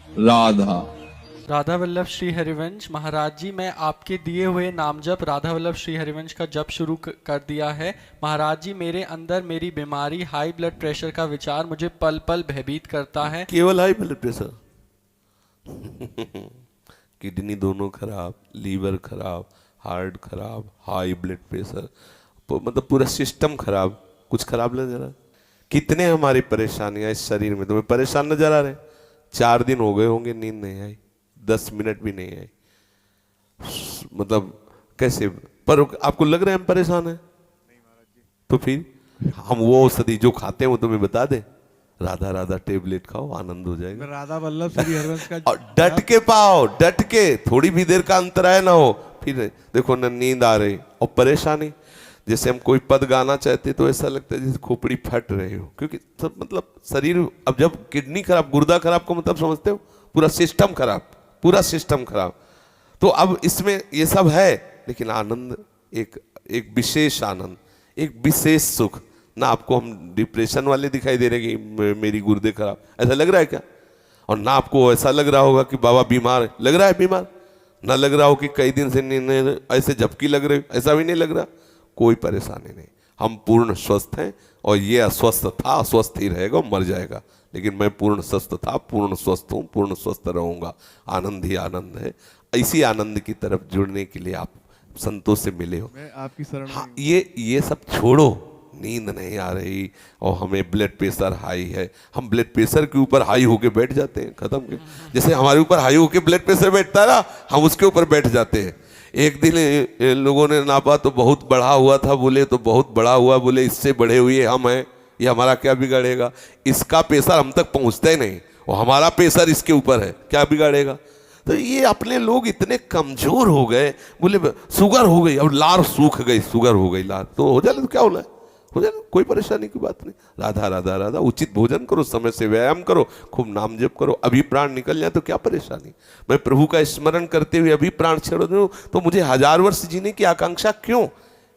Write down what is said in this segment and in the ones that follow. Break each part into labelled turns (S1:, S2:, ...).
S1: राधा।
S2: राधा वल्लभ श्री हरिवंश महाराज जी, मैं आपके दिए हुए नाम जप राधा वल्लभ श्री हरिवंश का जप शुरू कर दिया है। महाराज जी, मेरे अंदर मेरी बीमारी हाई ब्लड प्रेशर का विचार मुझे पल पल भयभीत करता है।
S3: केवल हाई ब्लड प्रेशर किडनी दोनों खराब, लीवर खराब, हार्ट खराब, हाई ब्लड प्रेशर, मतलब पूरा सिस्टम खराब। कुछ खराब नजर आ? कितने हमारी परेशानियां इस शरीर में तुम्हें परेशान नजर आ रहे? 4 दिन हो गए होंगे नींद नहीं आई, 10 मिनट भी नहीं आई, मतलब कैसे? पर आपको लग रहा है हम परेशान हैं? तो फिर हम वो औषधि जो खाते हैं वो तुम्हें बता दे, राधा राधा टेबलेट खाओ, आनंद हो जाएगा।
S4: राधा वल्लभ श्री हरिवंश का
S3: और डट के पाओ, डट के, थोड़ी भी देर का अंतराय ना हो। फिर देखो ना नींद आ रही और परेशानी, जैसे हम कोई पद गाना चाहते तो ऐसा लगता है जैसे खोपड़ी फट रही हो, क्योंकि सब मतलब शरीर, अब जब किडनी खराब, गुर्दा खराब को मतलब समझते हो, पूरा सिस्टम खराब, पूरा सिस्टम खराब। तो अब इसमें ये सब है, लेकिन आनंद एक विशेष आनंद, एक विशेष सुख ना। आपको हम डिप्रेशन वाले दिखाई दे रहे कि मेरी गुर्दे खराब, ऐसा लग रहा है क्या? और ना आपको ऐसा लग रहा होगा कि बाबा बीमार, लग रहा है बीमार? ना लग रहा हो कि कई दिन से ऐसे झपकी लग रही, ऐसा भी नहीं लग रहा। कोई परेशानी नहीं, हम पूर्ण स्वस्थ हैं। और ये अस्वस्थ था, अस्वस्थ ही रहेगा, मर जाएगा, लेकिन मैं पूर्ण स्वस्थ था, पूर्ण स्वस्थ हूँ, पूर्ण स्वस्थ रहूंगा। आनंद ही आनंद है। इसी आनंद की तरफ जुड़ने के लिए आप संतों से मिले हो।
S4: मैं आपकी शरण
S3: हाँ, ये सब छोड़ो। नींद नहीं आ रही और हमें ब्लड प्रेशर हाई है, हम ब्लड प्रेशर के ऊपर हाई होके बैठ जाते हैं, खत्म के। जैसे हमारे ऊपर हाई होके ब्लड प्रेशर बैठता है ना, हम उसके ऊपर बैठ जाते हैं। एक दिन लोगों ने नापा तो बहुत बढ़ा हुआ था, बोले तो बहुत बड़ा हुआ, बोले इससे बढ़े हुए हम हैं, ये हमारा क्या बिगाड़ेगा? इसका प्रेशर हम तक पहुंचता ही नहीं और हमारा प्रेशर इसके ऊपर है, क्या बिगाड़ेगा? तो ये अपने लोग इतने कमजोर हो गए, बोले शुगर हो गई, अब लार सूख गई, शुगर हो गई लार, तो हो जाए तो क्या होना है, हो जाए, कोई परेशानी की बात नहीं। राधा राधा राधा, उचित भोजन करो, समय से व्यायाम करो, खूब नाम जप करो, अभी प्राण निकल जाए तो क्या परेशानी? मैं प्रभु का स्मरण करते हुए अभी प्राण छोड़ दूं तो मुझे 1000 वर्ष जीने की आकांक्षा क्यों?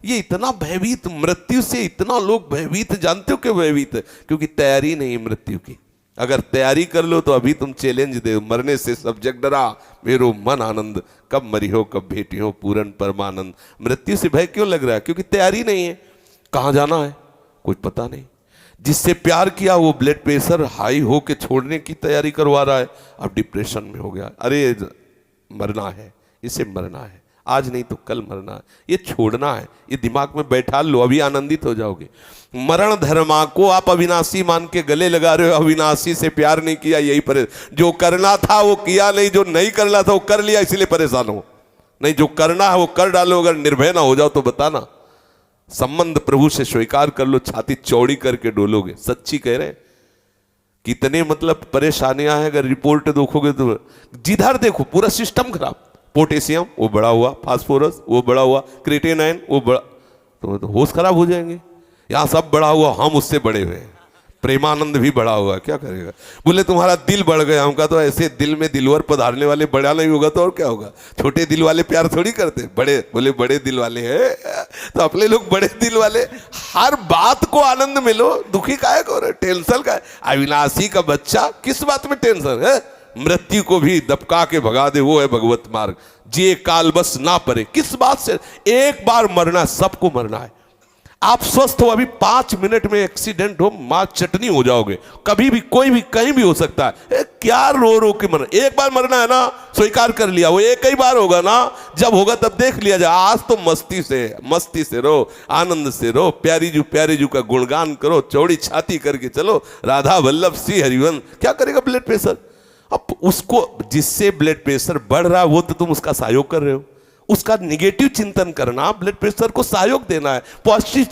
S3: ये इतना भयभीत, मृत्यु से इतना लोग भयभीत, जानते हो क्यों भयभीत? क्योंकि तैयारी नहीं मृत्यु की। अगर तैयारी कर लो तो अभी तुम चैलेंज दे, मरने से सब जग डरा, मेरो मन आनंद, कब मरी हो कब भेटी हो पूरन परमानंद। मृत्यु से भय क्यों लग रहा है? क्योंकि तैयारी नहीं है। कहाँ जाना है कुछ पता नहीं। जिससे प्यार किया वो ब्लड प्रेशर हाई हो के छोड़ने की तैयारी करवा रहा है, अब डिप्रेशन में हो गया। अरे मरना है, इसे मरना है, आज नहीं तो कल मरना है, ये छोड़ना है, ये दिमाग में बैठा लो, अभी आनंदित हो जाओगे। मरण धर्मा को आप अविनाशी मान के गले लगा रहे हो, अविनाशी से प्यार नहीं किया, यही परेशान। जो करना था वो किया नहीं, जो नहीं करना था वो कर लिया, इसलिए परेशान हो। नहीं, जो करना है वो कर डालो, अगर निर्भय ना हो जाओ तो बताना। संबंध प्रभु से स्वीकार कर लो, छाती चौड़ी करके डोलोगे। सच्ची कह रहे हैं। कितने मतलब परेशानियां हैं, अगर रिपोर्ट देखोगे तो जिधर देखो पूरा सिस्टम खराब। पोटेशियम वो बढ़ा हुआ, फास्फोरस वो बढ़ा हुआ, क्रिएटिनिन वो बढ़ा, तो होश खराब हो जाएंगे। यहाँ सब बढ़ा हुआ, हम उससे बड़े हुए हैं। प्रेमानंद भी बढ़ा हुआ, क्या करेगा? बोले तुम्हारा दिल बढ़ गया। हमका तो ऐसे दिल में दिलवर पधारने वाले बड़ा नहीं होगा तो और क्या होगा? छोटे दिल वाले प्यार थोड़ी करते, बड़े, बोले बड़े दिल वाले हैं तो अपने लोग बड़े दिल वाले। हर बात को आनंद मिलो, दुखी काहे को रहे, टेंशन का है? अविनाशी का बच्चा, किस बात में टेंशन है? मृत्यु को भी दबका के भगा दे, वो है भगवत मार्ग। जे काल बस ना परे, किस बात से? एक बार मरना, सबको मरना है। आप स्वस्थ हो, अभी 5 मिनट में एक्सीडेंट हो, मां चटनी हो जाओगे। कभी भी कोई भी कहीं भी हो सकता है। क्या रो रो के मरना? एक बार मरना है ना, स्वीकार कर लिया, वो एक ही बार होगा ना, जब होगा तब देख लिया जाए। आज तो मस्ती से रो, आनंद से रो, प्यारी जू का गुणगान करो, चौड़ी छाती करके चलो। राधा वल्लभ श्री हरिवंश। क्या करेगा ब्लड प्रेशर? अब उसको, जिससे ब्लड प्रेशर बढ़ रहा है वो तो तुम उसका सहयोग कर रहे हो। उसका निगेटिव चिंतन करना, ब्लड प्रेशर को सहयोग देना है। पॉजिटिव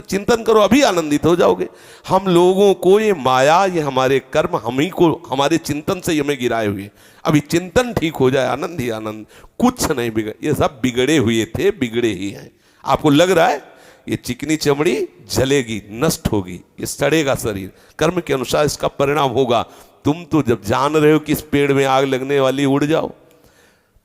S3: चिंतन करो, अभी आनंदित हो जाओगे। हम लोगों को ये माया, ये हमारे कर्म, हम ही को, हमारे चिंतन से हमें गिराए हुए। अभी चिंतन ठीक हो जाए, आनंद ही आनंद, कुछ नहीं बिगड़। ये सब बिगड़े हुए थे, बिगड़े ही हैं। आपको लग रहा है ये चिकनी चमड़ी जलेगी, नष्ट होगी, ये सड़ेगा शरीर, कर्म के अनुसार इसका परिणाम होगा। तुम तो जब जान रहे हो कि इस पेड़ में आग लगने वाली, उड़ जाओ।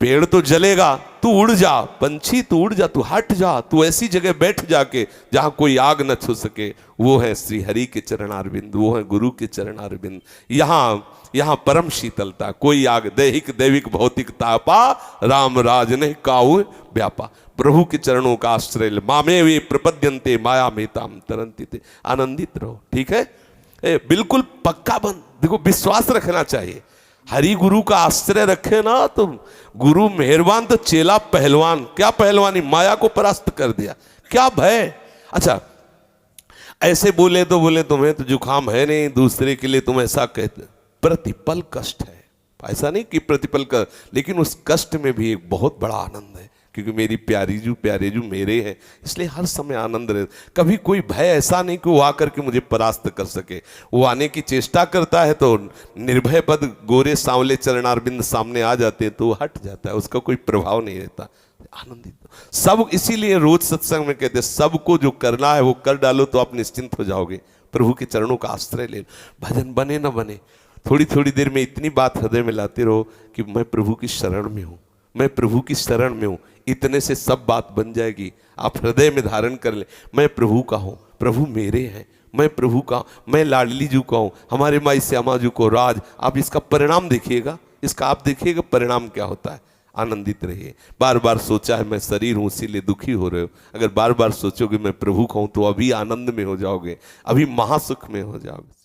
S3: पेड़ तो जलेगा, तू उड़ जा, पंछी तू उड़ जा, तू हट जा, तू ऐसी जगह बैठ जाके जहां कोई आग न छू सके। वो है श्री हरि के चरणारविंद, वो है गुरु के चरणारविंद। यहाँ परम शीतलता, कोई आग दैहिक दैविक भौतिक तापा, राम राज ने काऊ व्यापा। प्रभु के चरणों का आश्रय ले, मामे वे प्रपद्यंते माया मेताम तरंती थे। आनंदित रहो, ठीक है, बिल्कुल पक्का बन। देखो विश्वास रखना चाहिए, हरि गुरु का आश्रय रखे ना तो गुरु मेहरबान तो चेला पहलवान। क्या पहलवानी, माया को परास्त कर दिया, क्या भय। अच्छा ऐसे बोले तो बोले तुम्हें तो जुकाम है नहीं, दूसरे के लिए तुम ऐसा कहते, प्रतिपल कष्ट है, ऐसा नहीं कि प्रतिपल का, लेकिन उस कष्ट में भी एक बहुत बड़ा आनंद है, क्योंकि मेरी प्यारे जू मेरे हैं, इसलिए हर समय आनंद रहे। कभी कोई भय ऐसा नहीं कि वो आकर के मुझे परास्त कर सके। वो आने की चेष्टा करता है तो निर्भय पद गोरे सांवले चरणारविंद सामने आ जाते हैं तो वो हट जाता है, उसका कोई प्रभाव नहीं रहता। आनंदित सब, इसीलिए रोज सत्संग में कहते हैं सबको जो करना है वो कर डालो तो आप निश्चिंत हो जाओगे। प्रभु के चरणों का आश्रय ले लो, भजन बने न बने, थोड़ी थोड़ी देर में इतनी बात हृदय में लाते रहो कि मैं प्रभु की शरण में हूँ, मैं प्रभु की शरण में हूँ, इतने से सब बात बन जाएगी। आप हृदय में धारण कर ले, मैं प्रभु का हूँ, प्रभु मेरे हैं, मैं प्रभु का, मैं लाडली जू का हूँ, हमारे माई श्यामा जू को राज। आप इसका परिणाम देखिएगा, इसका आप देखिएगा परिणाम क्या होता है। आनंदित रहिए। बार बार सोचा है मैं शरीर हूँ इसीलिए दुखी हो रहे हो, अगर बार बार सोचोगे मैं प्रभु का हूँ तो अभी आनंद में हो जाओगे, अभी महासुख में हो जाओगे।